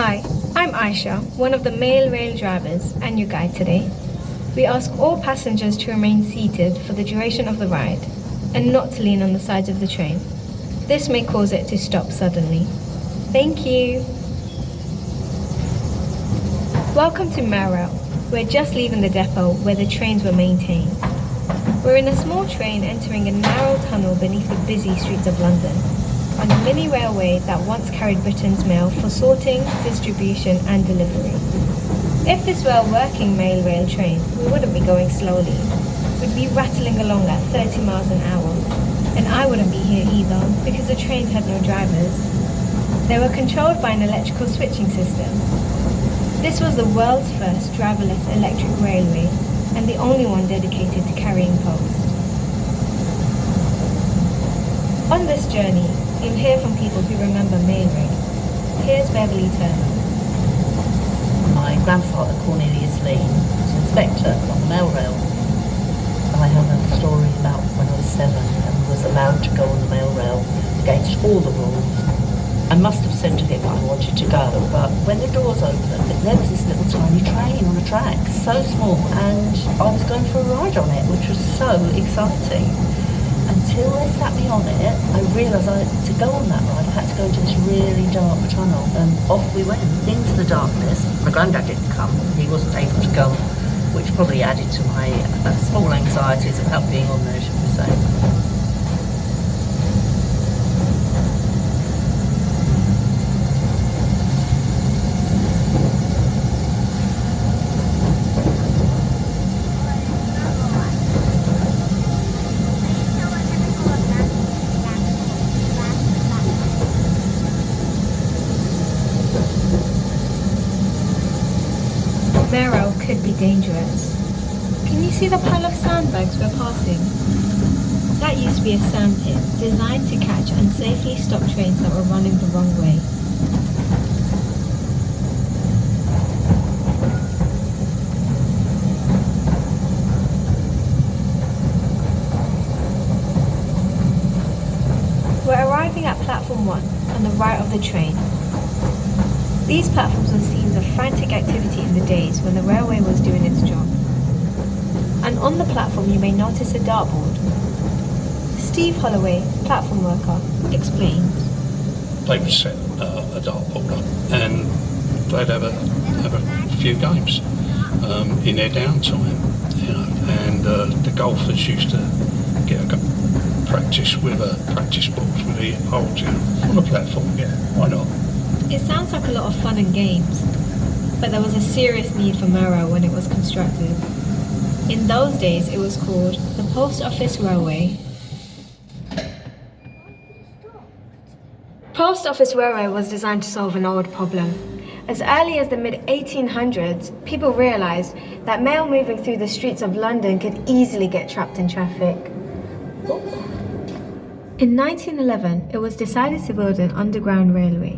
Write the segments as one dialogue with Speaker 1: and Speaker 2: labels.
Speaker 1: Hi, I'm Aisha, one of the male rail drivers and your guide today. We ask all passengers to remain seated for the duration of the ride and not to lean on the sides of the train. This may cause it to stop suddenly. Thank you. Welcome to Maro. We're just leaving the depot where the trains were maintained. We're in a small train entering a narrow tunnel beneath the busy streets of London, on a mini railway that once carried Britain's mail for sorting, distribution and delivery. If this were a working mail rail train, we wouldn't be going slowly. We'd be rattling along at 30 miles an hour. And I wouldn't be here either, because the trains had no drivers. They were controlled by an electrical switching system. This was the world's first driverless electric railway, and the only one dedicated to carrying post. On this journey, you'll hear from people who remember mail-rail. Here's Beverly Turner.
Speaker 2: My grandfather, Cornelius Lee, was inspector on the mail rail. I have a story about when I was 7 and was allowed to go on the mail rail against all the rules. I must have said to him I wanted to go, but when the doors opened, there was this little tiny train on a track, so small, and I was going for a ride on it, which was so exciting. Until they sat me on it, I realised to go on that ride, I had to go into this really dark tunnel, and off we went into the darkness. My granddad didn't come, he wasn't able to come, which probably added to my small anxieties about being on there, should we say.
Speaker 1: Maro could be dangerous. Can you see the pile of sandbags we're passing? That used to be a sand pit designed to catch and safely stop trains that were running the wrong way. We're arriving at platform 1 on the right of the train. These platforms were scenes of frantic activity in the days when the railway was doing its job. And on the platform you may notice a dartboard. Steve Holloway, platform worker, explains.
Speaker 3: They would set a dartboard up and they'd have a few games in their downtime, and the golfers used to get a practice with practice balls with the holes on the platform. Yeah, why not?
Speaker 1: It sounds like a lot of fun and games, but there was a serious need for Maro when it was constructed. In those days it was called the Post Office Railway. Post Office Railway was designed to solve an old problem. As early as the mid-1800s, people realised that mail moving through the streets of London could easily get trapped in traffic. In 1911, it was decided to build an underground railway,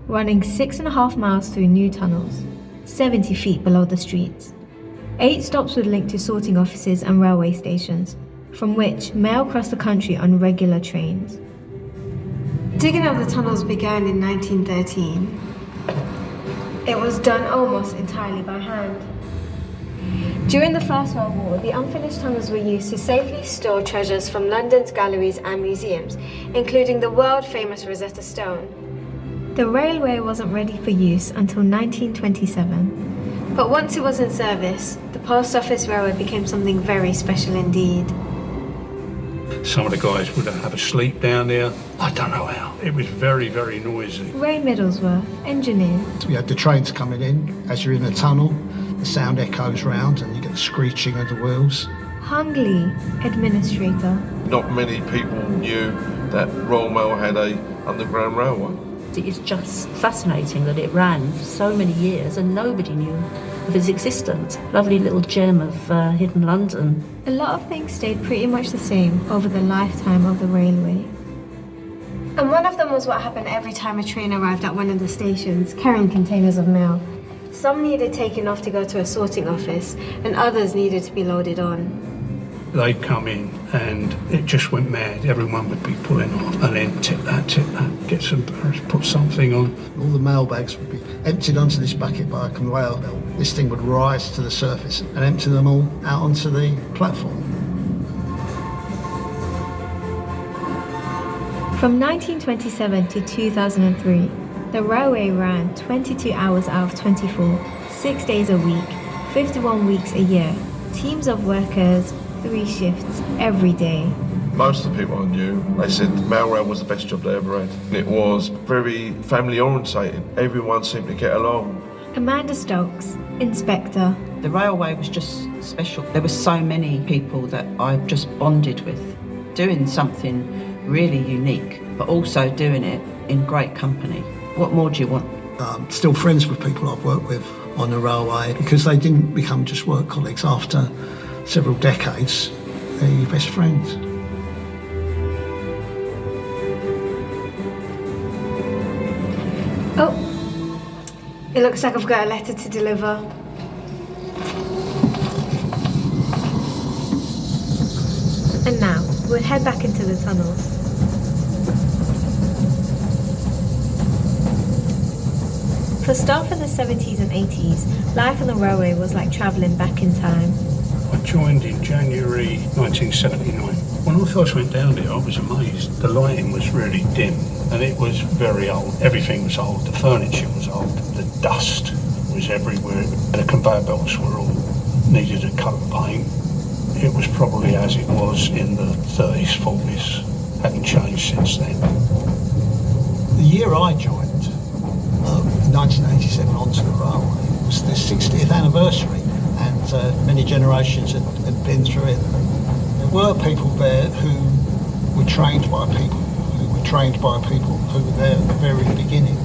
Speaker 1: running 6.5 miles through new tunnels, 70 feet below the streets. 8 stops would link to sorting offices and railway stations, from which mail crossed the country on regular trains. Digging of the tunnels began in 1913. It was done almost entirely by hand. During the First World War, the unfinished tunnels were used to safely store treasures from London's galleries and museums, including the world-famous Rosetta Stone. The railway wasn't ready for use until 1927, but once it was in service, the Post Office Railway became something very special indeed.
Speaker 3: Some of the guys would have a sleep down there. I don't know how. It was very, very noisy.
Speaker 1: Ray Middlesworth, engineer.
Speaker 4: We had the trains coming in. As you're in the tunnel, the sound echoes round and you get the screeching of the wheels.
Speaker 1: Hung Lee, administrator.
Speaker 5: Not many people knew that Royal Mail had a underground railway.
Speaker 2: It's just fascinating that it ran for so many years and nobody knew of its existence. Lovely little gem of hidden London.
Speaker 1: A lot of things stayed pretty much the same over the lifetime of the railway. And one of them was what happened every time a train arrived at one of the stations, carrying containers of mail. Some needed taking off to go to a sorting office, and others needed to be loaded on.
Speaker 3: they'd come in and it just went mad. Everyone would be pulling off and then tip that, get some, put something on.
Speaker 4: All the mailbags would be emptied onto this bucket by a conveyor belt. This thing would rise to the surface and empty them all out onto the platform.
Speaker 1: From 1927 to 2003, the railway ran 22 hours out of 24, 6 days a week, 51 weeks a year, teams of workers, 3 shifts every day.
Speaker 5: Most of the people I knew, they said the mail rail was the best job they ever had. It was very family orientated. Everyone seemed to get along.
Speaker 1: Amanda Stokes, Inspector.
Speaker 6: The railway was just special. There were so many people that I just bonded with, doing something really unique, but also doing it in great company. What more do you want?
Speaker 4: Still friends with people I've worked with on the railway because they didn't become just work colleagues. After several decades, they're your best friends.
Speaker 1: Oh, it looks like I've got a letter to deliver. And now, we'll head back into the tunnels. For staff in the 70s and 80s, life on the railway was like travelling back in time.
Speaker 3: I joined in January 1979. When I first went down there, I was amazed. The lighting was really dim and it was very old. Everything was old. The furniture was old. The dust was everywhere. The conveyor belts were all needed a coat of paint. It was probably as it was in the 30s, 40s. Hadn't changed since then.
Speaker 4: The year I joined, 1987 onto the railway, it was the 60th anniversary and many generations had been through it. There were people there who were trained by people who were there at the very beginning.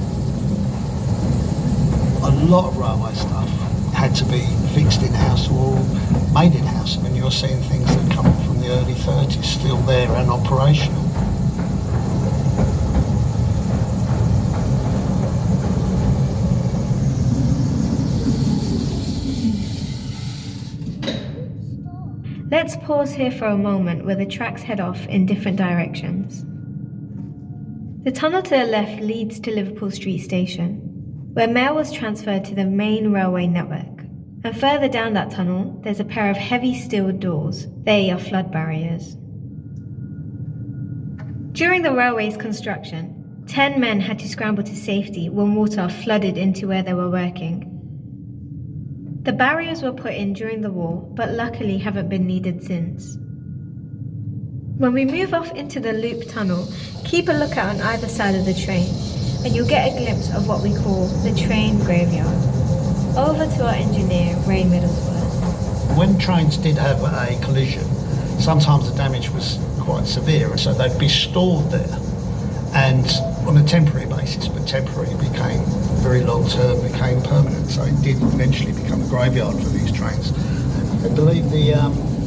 Speaker 4: A lot of railway stuff had to be fixed in-house or made in-house. I mean, you're seeing things that come from the early 30s still there and operational.
Speaker 1: Let's pause here for a moment where the tracks head off in different directions. The tunnel to the left leads to Liverpool Street Station, where mail was transferred to the main railway network. And further down that tunnel, there's a pair of heavy steel doors. They are flood barriers. During the railway's construction, 10 men had to scramble to safety when water flooded into where they were working. The barriers were put in during the war, but luckily haven't been needed since. When we move off into the loop tunnel, keep a lookout on either side of the train, and you'll get a glimpse of what we call the train graveyard. Over to our engineer, Ray Middlesworth.
Speaker 4: When trains did have a collision, sometimes the damage was quite severe, and so they'd be stored there. And on a temporary basis, but temporary became very long term, became permanent. So it did eventually become a graveyard for these trains. I believe the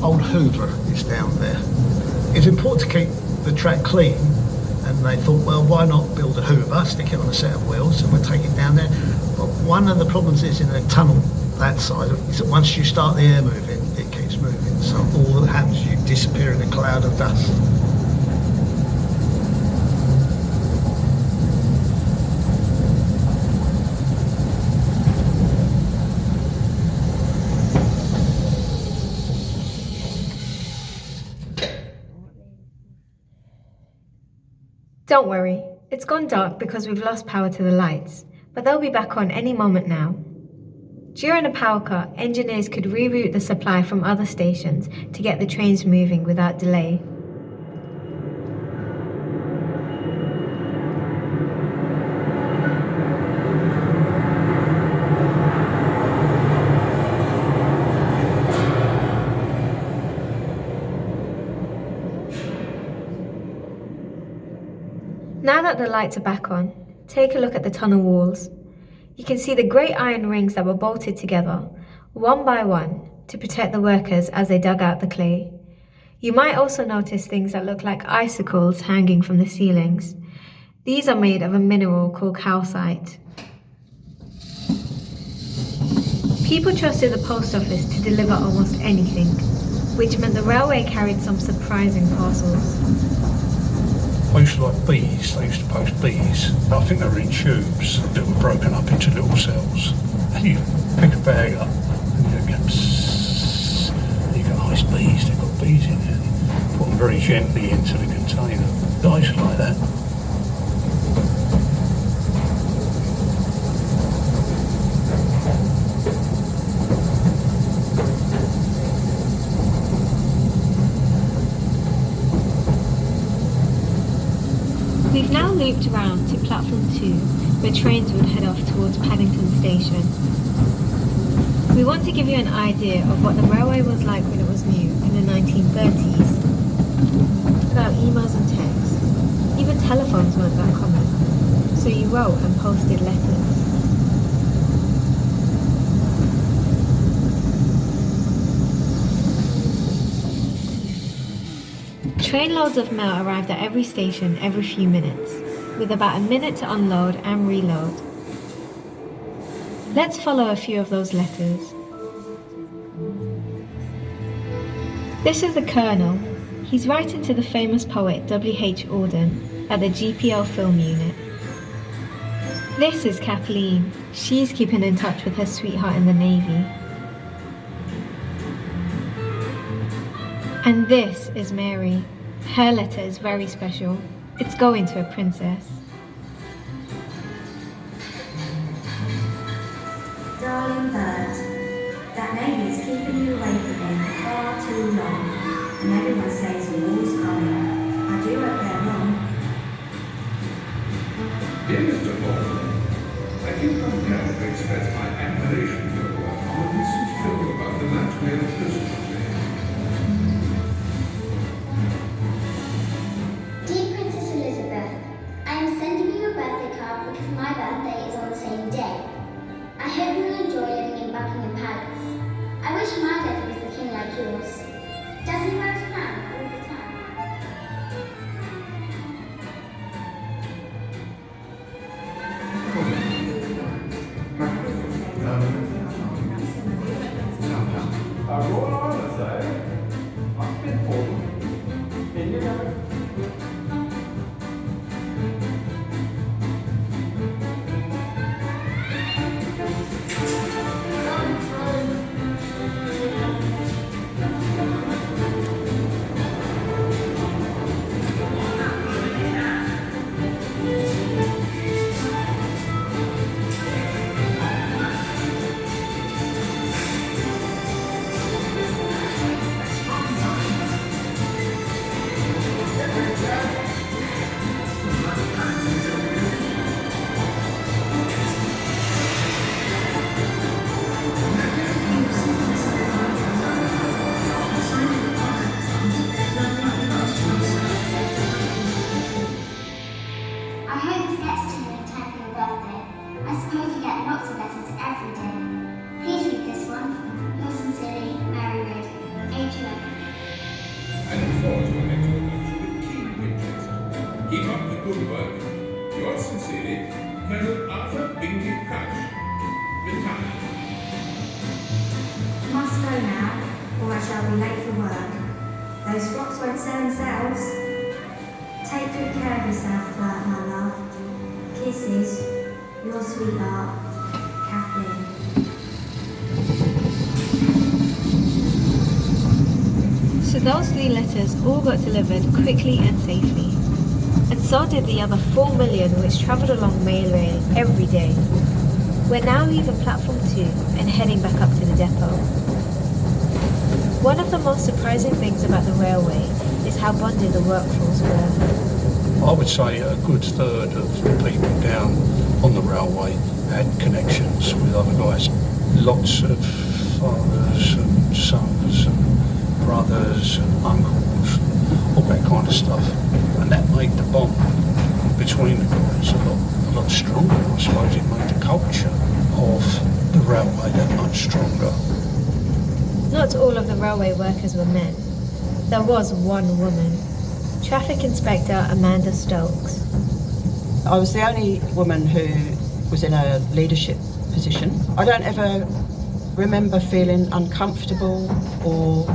Speaker 4: old Hoover is down there. It's important to keep the track clean, and they thought, well, why not build a Hoover, stick it on a set of wheels, and we'll take it down there. But one of the problems is in a tunnel that side is that once you start the air moving, it keeps moving. So all that happens, you disappear in a cloud of dust.
Speaker 1: Don't worry, it's gone dark because we've lost power to the lights, but they'll be back on any moment now. During a power cut, engineers could reroute the supply from other stations to get the trains moving without delay. Now that the lights are back on, take a look at the tunnel walls. You can see the great iron rings that were bolted together, one by one, to protect the workers as they dug out the clay. You might also notice things that look like icicles hanging from the ceilings. These are made of a mineral called calcite. People trusted the post office to deliver almost anything. which meant the railway carried some surprising parcels.
Speaker 3: I used to like bees, they used to post bees. I think they were in tubes that were broken up into little cells. And you pick a bag up and you go, psst, and you go, oh, it's bees, they've got bees in there. Put them very gently into the container. I used to like that.
Speaker 1: We've now looped around to platform 2, where trains would head off towards Paddington Station. We want to give you an idea of what the railway was like when it was new in the 1930s. Without emails and texts, even telephones weren't that common, so you wrote and posted letters. Trainloads of mail arrived at every station every few minutes, with about a minute to unload and reload. Let's follow a few of those letters. This is the Colonel. He's writing to the famous poet W.H. Auden at the GPL Film Unit. This is Kathleen. She's keeping in touch with her sweetheart in the Navy. And this is Mary. Her letter is very special. It's going to a princess.
Speaker 7: Darling bird, that name is keeping you away from me far too long, and everyone says you're always coming. I do hope they're wrong.
Speaker 8: Dear Mr. Postal, I think I'm glad to express my admiration for your hardness and skill about the match we are prisoner today.
Speaker 9: Dear Princess Elizabeth, I am sending you a birthday card because my birthday is on the same day. I hope you will enjoy living in Buckingham Palace. I wish my dad was the king like yours. Does he wear his crown all the time?
Speaker 7: Must go now, or I shall be late for work. Those frocks won't sell themselves. Take good care of yourself, Bert, my love. Kisses, your sweetheart, Kathleen.
Speaker 1: So those 3 letters all got delivered quickly and safely. And so did the other 4 million which travelled along Mailrail every day. We're now leaving platform 2 and heading back up to the depot. One of the most surprising things about the railway is how bonded the workforce were.
Speaker 3: I would say a good third of the people down on the railway had connections with other guys. Lots of fathers and sons and brothers and uncles, all that kind of stuff. And that made the bond between the guys a lot stronger. I suppose it made the culture of the railway that much stronger.
Speaker 1: Not all of the railway workers were men. There was one woman, Traffic Inspector Amanda Stokes.
Speaker 6: I was the only woman who was in a leadership position. I don't ever remember feeling uncomfortable or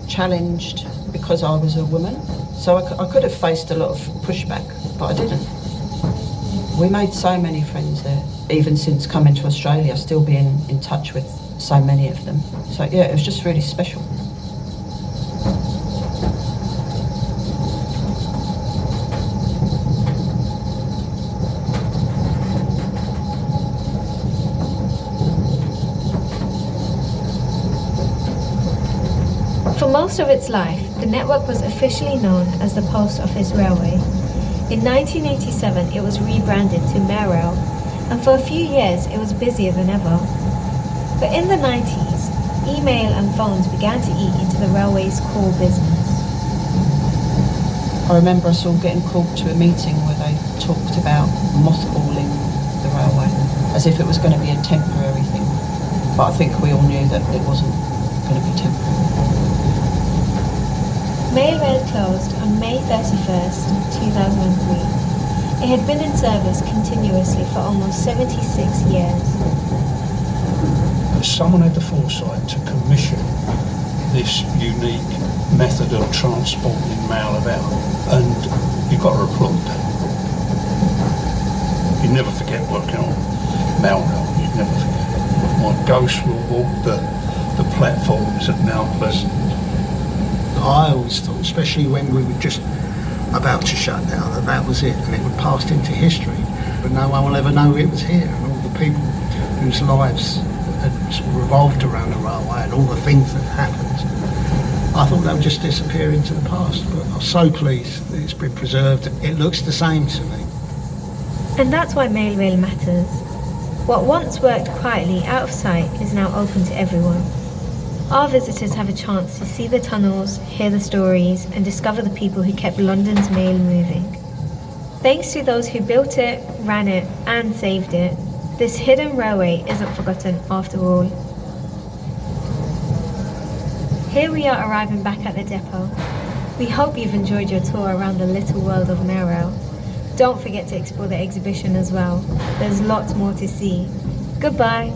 Speaker 6: challenged because I was a woman. So I could have faced a lot of pushback, but I didn't. We made so many friends there. Even since coming to Australia, still being in touch with so many of them. So yeah, it was just really special.
Speaker 1: For most of its life, the network was officially known as the Post Office Railway. In 1987, it was rebranded to Mail, and for a few years it was busier than ever. But in the 90s, email and phones began to eat into the railway's core business.
Speaker 6: I remember us all getting called to a meeting where they talked about mothballing the railway, as if it was going to be a temporary thing. But I think we all knew that it wasn't going to be temporary.
Speaker 1: Mail closed on May 31st, 2003. It had been in service continuously for almost 76 years.
Speaker 3: Someone had the foresight to commission this unique method of transporting mail about, and you've got to applaud that. You never forget working on mail, you never forget. My ghost will walk the platforms at Mount Pleasant.
Speaker 4: I always thought, especially when we were just about to shut down, that was it, and it would pass into history. But no one will ever know it was here, and all the people whose lives had sort of revolved around the railway and all the things that happened. I thought that would just disappear into the past, but I'm so pleased that it's been preserved. It looks the same to me.
Speaker 1: And that's why Mail matters. What once worked quietly out of sight is now open to everyone. Our visitors have a chance to see the tunnels, hear the stories, and discover the people who kept London's mail moving. Thanks to those who built it, ran it, and saved it, this hidden railway isn't forgotten after all. Here we are arriving back at the depot. We hope you've enjoyed your tour around the little world of Mail. Don't forget to explore the exhibition as well. There's lots more to see. Goodbye.